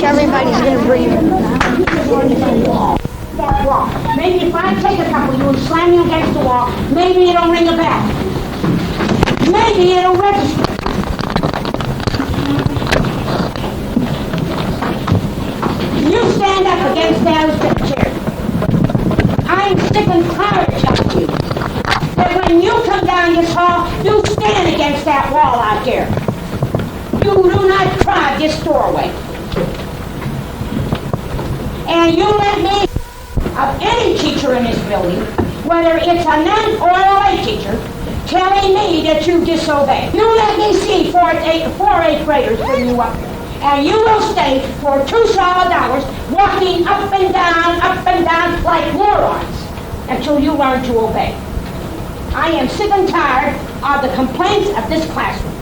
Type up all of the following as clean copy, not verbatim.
everybody's going to breathe. That wall. Maybe if I take a couple of you and slam you against the wall, maybe it'll ring a bell. Maybe it'll register. You stand up against those pictures. I'm sick and tired of telling you that when you come down this hall, you stand against that wall out there. You do not try this doorway. And you let me, of any teacher in this building, whether it's a nun or a lay teacher, telling me that you disobey. You let me see four eighth graders bring you up here. And you will stay for 2 solid hours walking up and down like morons until you learn to obey. I am sick and tired of the complaints of this classroom.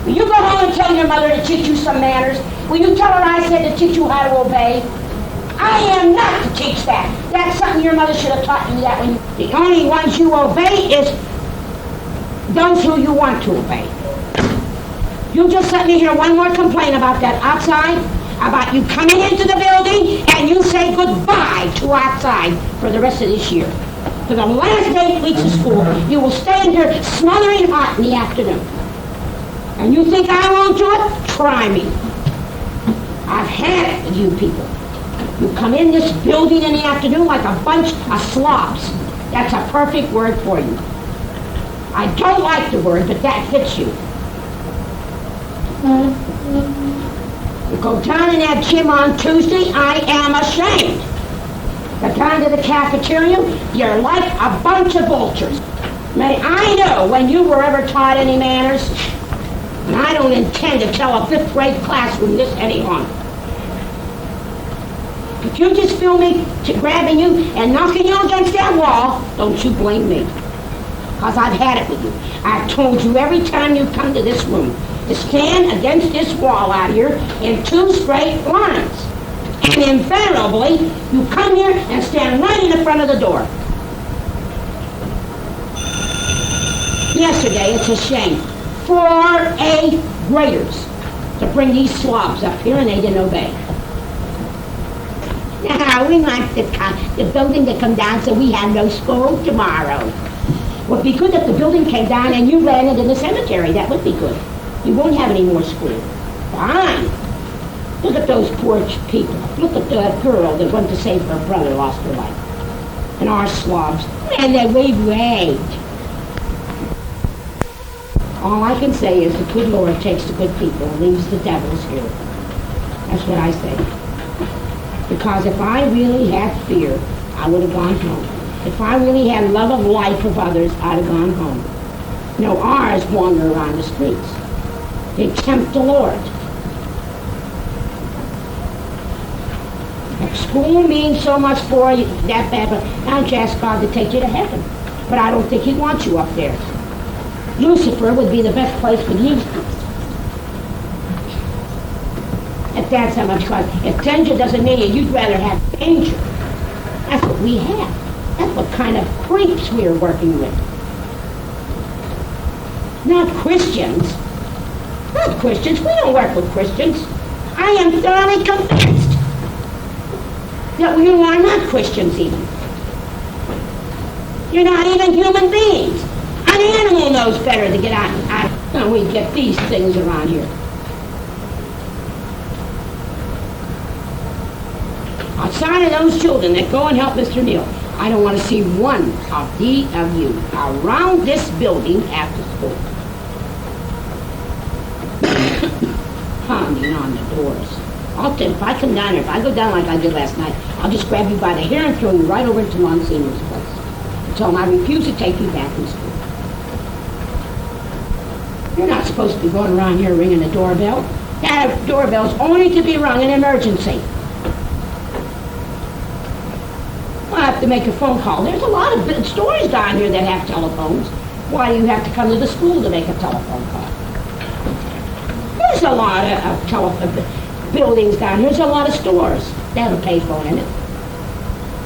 Will you go home and tell your mother to teach you some manners? Will you tell her I said to teach you how to obey? I am not to teach that. That's something your mother should have taught you that when the only ones you obey is those who you want to obey. You just let me hear one more complaint about that outside, about you coming into the building and you say goodbye to outside for the rest of this year. For the last 8 weeks of school, you will stay in here smothering hot in the afternoon. And you think I won't do it? Try me. I've had it with you people. You come in this building in the afternoon like a bunch of slobs. That's a perfect word for you. I don't like the word, but that fits you. You go down in that gym on Tuesday, I am ashamed. Go down to the cafeteria, you're like a bunch of vultures. May I know when you were ever taught any manners? And I don't intend to tell a 5th grade classroom this any longer. If you just feel me grabbing you and knocking you against that wall, don't you blame me. Because I've had it with you. I've told you every time you come to this room to stand against this wall out here in 2 straight lines. And invariably, you come here and stand right in the front of the door. Yesterday, it's a shame. 4 8th graders to bring these slobs up here and they didn't obey. Now, we want the building to come down so we have no school tomorrow. Would be good if the building came down and you landed in the cemetery. That would be good. You won't have any more school. Fine. Look at those poor people. Look at that girl that went to save her brother, lost her life. And our slobs. And then we raged. All I can say is the good Lord takes the good people and leaves the devils here. That's what I say. Because if I really had fear, I would have gone home. If I really had love of life of others, I'd have gone home. No, ours wander around the streets. They tempt the Lord. If school means so much for you, that bad, but now you ask God to take you to heaven. But I don't think He wants you up there. Lucifer would be the best place for you. If that's how much cost. If danger doesn't mean it, you'd rather have danger. That's what we have. That's what kind of creeps we're working with. Not Christians. Not Christians. We don't work with Christians. I am thoroughly convinced that you are not Christians even. You're not even human beings. An animal knows better to get out. We get these things around here. Outside of those children that go and help Mr. Neal, I don't want to see one of you around this building after school. Pounding on the doors. If I come down here, if I go down like I did last night, I'll just grab you by the hair and throw you right over to Monsignor's place. Tell him I refuse to take you back in school. You're not supposed to be going around here ringing the doorbell. That doorbell's only to be rung in emergency. I have to make a phone call. There's a lot of stores down here that have telephones. Why do you have to come to the school to make a telephone call? There's a lot of buildings down here. There's a lot of stores. They have a payphone in it.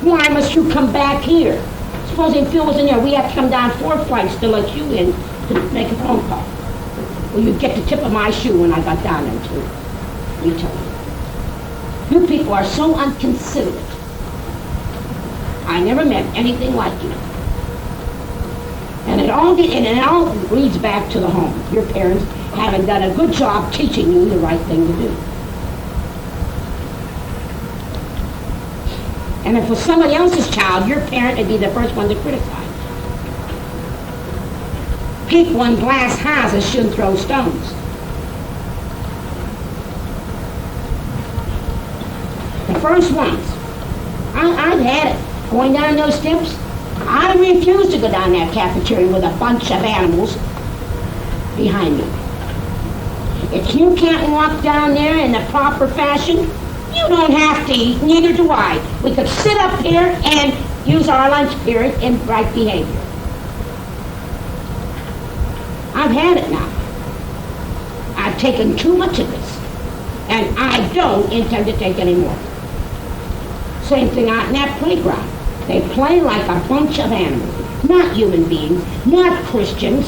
Why must you come back here? Supposing Phil was in there, we have to come down 4 flights to let you in to make a phone call. Well, you'd get the tip of my shoe when I got down there, too. You tell me. You people are so unconsiderate. I never met anything like you. And it all leads back to the home. Your parents haven't done a good job teaching you the right thing to do. And if it was somebody else's child, your parent would be the first one to criticize. People in glass houses shouldn't throw stones. The first ones. I've had it. Going down those steps, I refuse to go down that cafeteria with a bunch of animals behind me. If you can't walk down there in the proper fashion, you don't have to eat, neither do I. We could sit up here and use our lunch period in right behavior. I've had it now. I've taken too much of this, and I don't intend to take any more. Same thing out in that playground. They play like a bunch of animals, not human beings, not Christians.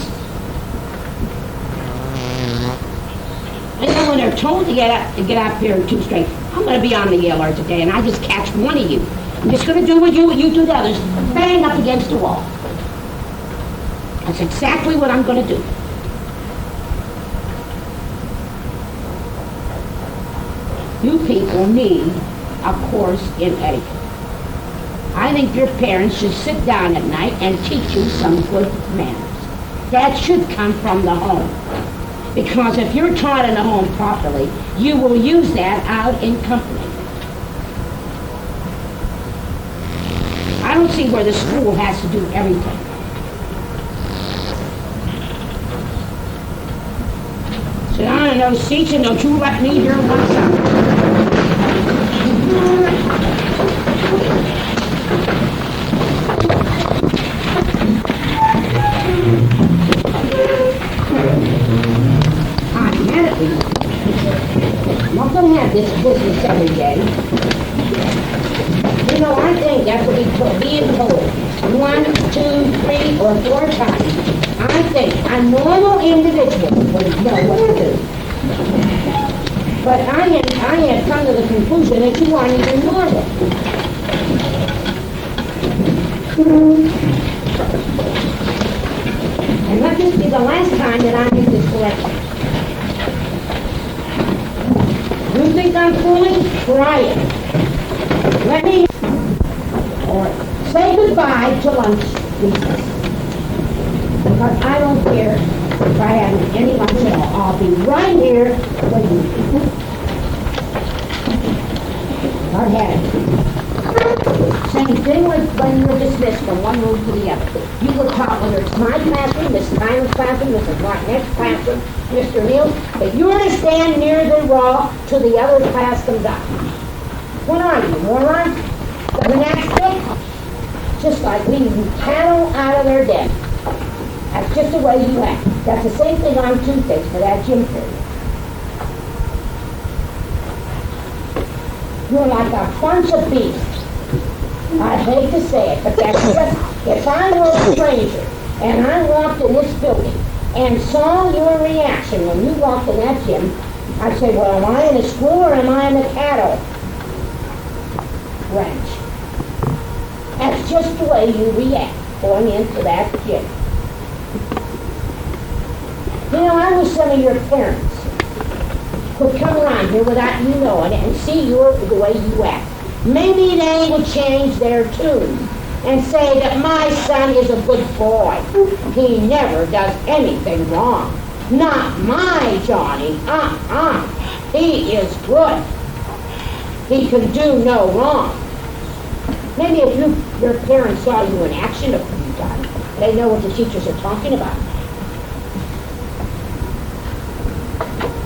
And then when they're told to get up here in two straight, I'm going to be on the yellow today, and I just catch one of you. I'm just going to do what you do to others, bang up against the wall. That's exactly what I'm going to do. You people need a course in etiquette. I think your parents should sit down at night and teach you some good manners. That should come from the home. Because if you're taught in the home properly, you will use that out in company. I don't see where the school has to do everything. Sit down in those seats and don't you let me hear one sound. I'm not going to have this business every day. You know, I think that's what we being told 1, 2, 3, or 4 times. I think a normal individual would know what to do. But I had come to the conclusion that you aren't even normal. And let this be the last time that I make this correction. You think I'm fooling? Try it. Let me, or say goodbye to lunch recess. Because I don't care if I have any lunch at all. I'll be right here waiting. I've had it. Same thing when you're dismissed from one room to the other. You were taught, whether it's my classroom, Mrs. Tyler's classroom, Mrs. Martinet's classroom, Mr. Mills, that you're to stand near the wall till the other class comes up. What are you, moron? Doesn't that stick? Just like leaving cattle out of their den. That's just the way you act. That's the same thing on Tuesdays for that gym period. You're like a bunch of beasts. I hate to say it, but that's just, if I were a stranger and I walked in this building and saw your reaction when you walked in that gym, I'd say, well, am I in a school or am I in a cattle ranch? That's just the way you react going into that gym. You know, I wish some of your parents could come around here without you knowing it and see the way you act. Maybe they would change their tune and say that my son is a good boy. He never does anything wrong. Not my Johnny. He is good. He can do no wrong. Maybe if your parents saw you in action a few times, they know what the teachers are talking about.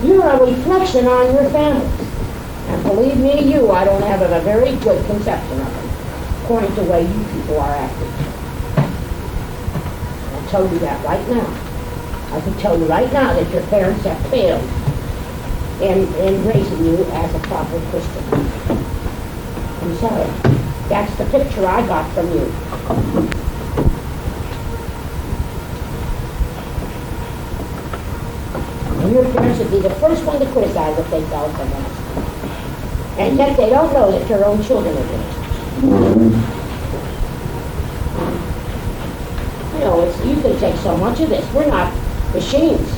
You're a reflection on your family. And believe me, I don't have a very good conception of them, according to the way you people are acting. I'll tell you that right now. I can tell you right now that your parents have failed in raising you as a proper Christian. I'm sorry. That's the picture I got from you. And your parents would be the first one to criticize if they fell from that. And yet they don't know that your own children are doing it. You know, you can take so much of this. We're not machines.